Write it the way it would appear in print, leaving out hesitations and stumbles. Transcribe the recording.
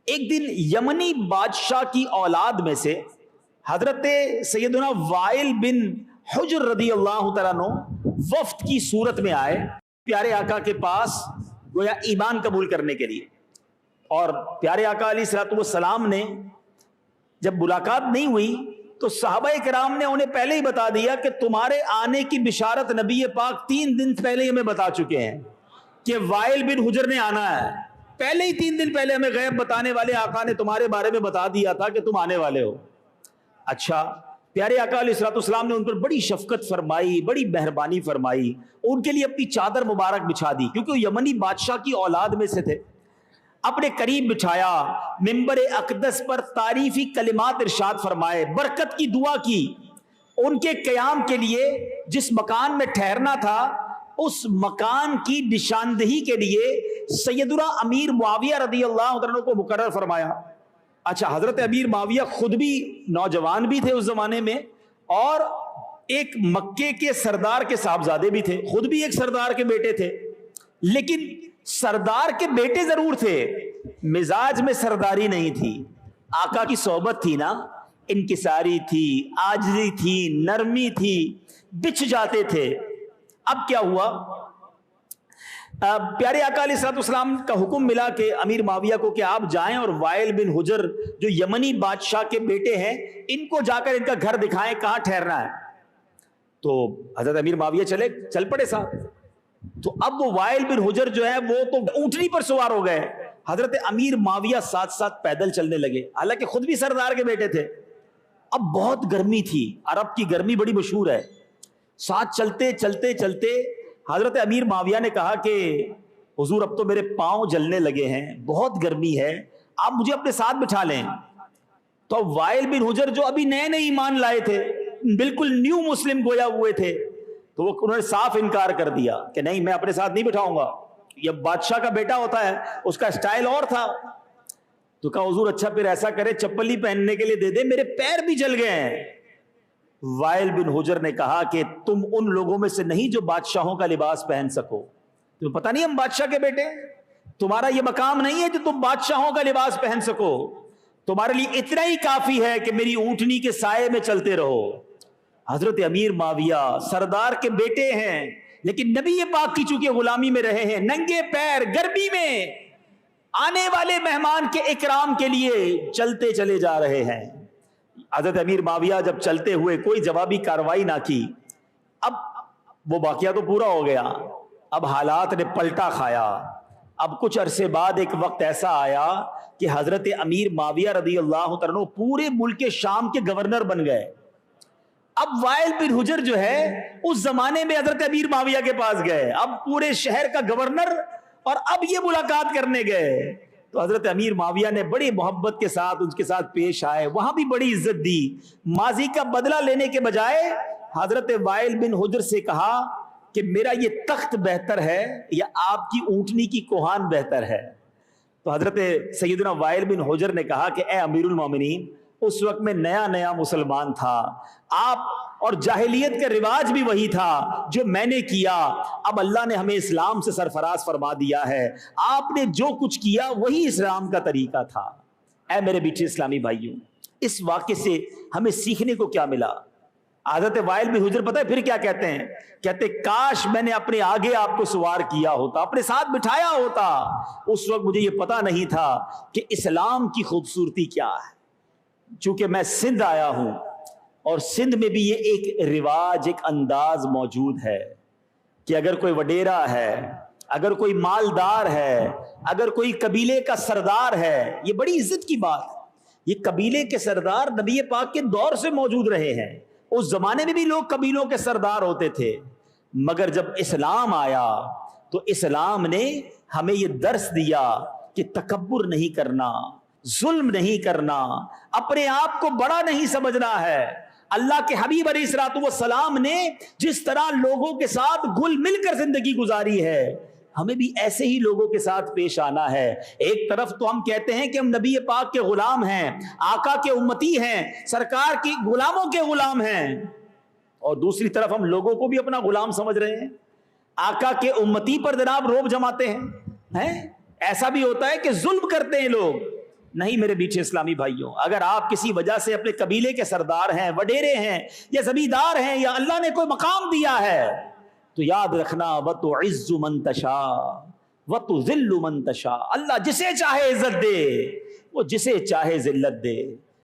ایک دن یمنی بادشاہ کی اولاد میں سے حضرت سیدنا وائل بن حجر رضی اللہ تعالیٰ عنہ وفد کی صورت میں آئے پیارے آقا کے پاس گویا ایمان قبول کرنے کے لیے. اور پیارے آقا علیہ الصلوۃ والسلام نے جب ملاقات نہیں ہوئی تو صحابہ کرام نے انہیں پہلے ہی بتا دیا کہ تمہارے آنے کی بشارت نبی پاک 3 دن پہلے ہی ہمیں بتا چکے ہیں کہ وائل بن حجر نے آنا ہے. پہلے ہی 3 دن پہلے ہمیں غیب بتانے والے آقا نے تمہارے بارے میں بتا دیا تھا کہ تم آنے والے ہو. اچھا, پیارے آقا علیہ الصلوۃ والسلام نے ان پر بڑی شفقت فرمائی, بڑی مہربانی فرمائی, ان کے لیے اپنی چادر مبارک بچھا دی کیونکہ وہ یمنی بادشاہ کی اولاد میں سے تھے. اپنے قریب بچھایا, منبر اقدس پر تعریفی کلمات ارشاد فرمائے, برکت کی دعا کی. ان کے قیام کے لیے جس مکان میں ٹھہرنا تھا اس مکان کی نشاندہی کے لیے سیدنا امیر معاویہ رضی اللہ عنہ کو مقرر فرمایا. اچھا, حضرت امیر معاویہ خود بھی نوجوان بھی تھے اس زمانے میں, اور ایک مکے کے سردار کے صاحبزادے بھی تھے, خود بھی ایک سردار کے بیٹے تھے. لیکن سردار کے بیٹے ضرور تھے, مزاج میں سرداری نہیں تھی. آقا کی صحبت تھی نا, انکساری تھی, عاجزی تھی, نرمی تھی, بچھ جاتے تھے. اب کیا ہوا, پیارے آقا علیہ الصلوۃ والسلام کا حکم ملا کہ امیر معاویہ کو کہ آپ جائیں اور وائل بن حجر جو یمنی بادشاہ کے بیٹے ہیں ان کو جا کر ان کا گھر دکھائیں کہاں ٹھہرنا ہے. تو حضرت امیر معاویہ چل پڑے صاحب. تو اب وہ وائل بن حجر جو ہے وہ تو اونٹنی پر سوار ہو گئے, حضرت امیر معاویہ ساتھ ساتھ پیدل چلنے لگے, حالانکہ خود بھی سردار کے بیٹے تھے. اب بہت گرمی تھی, عرب کی گرمی بڑی مشہور ہے. ساتھ چلتے چلتے چلتے حضرت امیر معاویہ نے کہا کہ حضور اب تو میرے پاؤں جلنے لگے ہیں, بہت گرمی ہے, آپ مجھے اپنے ساتھ بٹھا لیں. تو وائل بن حجر جو ابھی نئے نئے ایمان لائے تھے, بالکل نیو مسلم گویا ہوئے تھے, تو وہ انہوں نے صاف انکار کر دیا کہ نہیں میں اپنے ساتھ نہیں بٹھاؤں گا, یہ بادشاہ کا بیٹا ہوتا ہے, اس کا سٹائل اور تھا. تو کہا حضور اچھا پھر ایسا کرے چپل ہی پہننے کے لیے دے دے, میرے پیر بھی جل گئے ہیں. وائل بن حجر نے کہا کہ تم ان لوگوں میں سے نہیں جو بادشاہوں کا لباس پہن سکو, تمہیں پتہ نہیں ہم بادشاہ کے بیٹے, تمہارا یہ مقام نہیں ہے جو تم بادشاہوں کا لباس پہن سکو, تمہارے لیے اتنا ہی کافی ہے کہ میری اونٹنی کے سائے میں چلتے رہو. حضرت امیر معاویہ سردار کے بیٹے ہیں, لیکن نبی پاک کی چونکہ غلامی میں رہے ہیں, ننگے پیر گرمی میں آنے والے مہمان کے اکرام کے لیے چلتے چلے جا رہے ہیں. حضرت امیر معاویہ جب چلتے ہوئے کوئی جوابی کارروائی نہ کی, اب وہ واقعہ تو پورا ہو گیا, اب حالات نے پلٹا کھایا. اب کچھ عرصے بعد ایک وقت ایسا آیا کہ حضرت امیر معاویہ رضی اللہ عنہ پورے ملک شام کے گورنر بن گئے. اب وائل بن حجر جو ہے اس زمانے میں حضرت امیر معاویہ کے پاس گئے, اب پورے شہر کا گورنر, اور اب یہ ملاقات کرنے گئے. تو حضرت امیر معاویہ نے بڑی محبت کے ساتھ ان کے ساتھ پیش آئے, وہاں بھی بڑی عزت دی. ماضی کا بدلہ لینے کے بجائے حضرت وائل بن حجر سے کہا کہ میرا یہ تخت بہتر ہے یا آپ کی اونٹنی کی کوہان بہتر ہے. تو حضرت سیدنا وائل بن حجر نے کہا کہ اے امیر المومنین, اس وقت میں نیا نیا مسلمان تھا, آپ اور جاہلیت کا رواج بھی وہی تھا جو میں نے کیا, اب اللہ نے ہمیں اسلام سے سرفراز فرما دیا ہے, آپ نے جو کچھ کیا وہی اسلام کا طریقہ تھا. اے میرے بیٹے اسلامی بھائیوں, اس واقعے سے ہمیں سیکھنے کو کیا ملا؟ حضرت وائل بن حجر پتہ ہے پھر کیا کہتے ہیں, کہتے کاش میں نے اپنے آگے آپ کو سوار کیا ہوتا, اپنے ساتھ بٹھایا ہوتا, اس وقت مجھے یہ پتہ نہیں تھا کہ اسلام کی خوبصورتی کیا ہے. چونکہ میں سندھ آیا ہوں اور سندھ میں بھی یہ ایک رواج, ایک انداز موجود ہے کہ اگر کوئی وڈیرا ہے, اگر کوئی مالدار ہے, اگر کوئی قبیلے کا سردار ہے, یہ بڑی عزت کی بات ہے. یہ قبیلے کے سردار نبی پاک کے دور سے موجود رہے ہیں, اس زمانے میں بھی لوگ قبیلوں کے سردار ہوتے تھے, مگر جب اسلام آیا تو اسلام نے ہمیں یہ درس دیا کہ تکبر نہیں کرنا, ظلم نہیں کرنا, اپنے آپ کو بڑا نہیں سمجھنا ہے. اللہ کے حبیب علیہ الصلوۃ والسلام نے جس طرح لوگوں کے ساتھ گل مل کر زندگی گزاری ہے, ہمیں بھی ایسے ہی لوگوں کے ساتھ پیش آنا ہے. ایک طرف تو ہم کہتے ہیں کہ ہم نبی پاک کے غلام ہیں, آقا کے امتی ہیں, سرکار کی غلاموں کے غلام ہیں, اور دوسری طرف ہم لوگوں کو بھی اپنا غلام سمجھ رہے ہیں. آقا کے امتی پر جناب روب جماتے ہیں. ایسا بھی ہوتا ہے کہ ظلم کرتے ہیں لوگ, نہیں میرے میٹھے اسلامی بھائیوں، اگر آپ کسی وجہ سے اپنے قبیلے کے سردار ہیں، وڈیرے ہیں یا زمیندار ہیں یا اللہ نے کوئی مقام دیا ہے تو یاد رکھنا وَتُعِزُّ مَن تَشَاءُ وَتُذِلُّ مَن تَشَاءُ، اللہ جسے چاہے عزت دے، وہ جسے چاہے ذلت دے۔